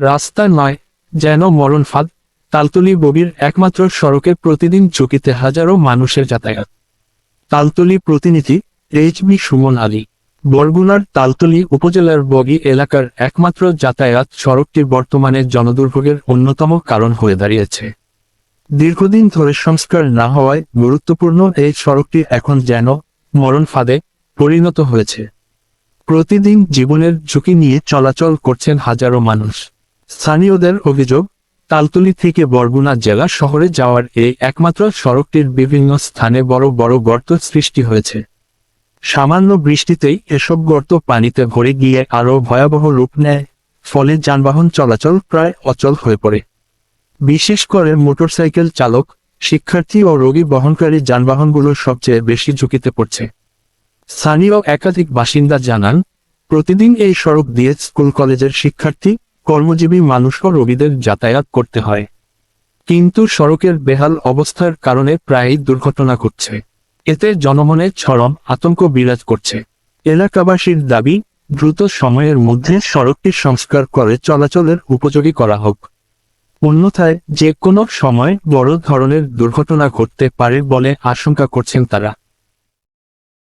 রাস্তা নয়, যেন মরণ ফাঁদ। তালতলী বগির একমাত্র সড়কে প্রতিদিন ঝুঁকিতে হাজারো মানুষের যাতায়াত। তালতলী প্রতিনিধি এইচ.বি. সুমন আলী। বরগুনার তালতলী উপজেলার বগি এলাকার একমাত্র যাতায়াত সড়কটি বর্তমানে জনদুর্ভোগের অন্যতম কারণ হয়ে দাঁড়িয়েছে। দীর্ঘদিন ধরে সংস্কার না হওয়ায় গুরুত্বপূর্ণ এই সড়কটি এখন যেন মরণ ফাঁদে পরিণত হয়েছে। প্রতিদিন জীবনের ঝুঁকি নিয়ে চলাচল করছেন হাজারো মানুষ। স্থানীয়দের অভিযোগ, তালতলী থেকে বরগুনা জেলা শহরে যাওয়ার এই একমাত্র সড়কটির বিভিন্ন স্থানে বড় বড় গর্ত সৃষ্টি হয়েছে। সামান্য বৃষ্টিতেই এসব গর্ত পানিতে ভরে গিয়ে আরও ভয়াবহ রূপ নেয়, ফলে যানবাহন চলাচল প্রায় অচল হয়ে পড়ে। বিশেষ করে মোটরসাইকেল চালক, শিক্ষার্থী ও রোগী বহনকারী যানবাহনগুলো সবচেয়ে বেশি ঝুঁকিতে পড়ছে। স্থানীয় একাধিক বাসিন্দা জানান, প্রতিদিন এই সড়ক দিয়ে স্কুল কলেজের শিক্ষার্থী, কর্মজীবী মানুষ ও রোগীদের যাতায়াত করতে হয়। কিন্তু সড়কের বেহাল অবস্থার কারণে প্রায়ই দুর্ঘটনা ঘটছে। এতে জনমনে চরম আতঙ্ক বিরাজ করছে। এলাকাবাসীর দাবি, দ্রুত সময়ের মধ্যে সড়কটি সংস্কার করে চলাচলের উপযোগী করা হোক। অন্যথায় যে কোনো সময় বড় ধরনের দুর্ঘটনা ঘটতে পারে বলে আশঙ্কা করছেন তারা।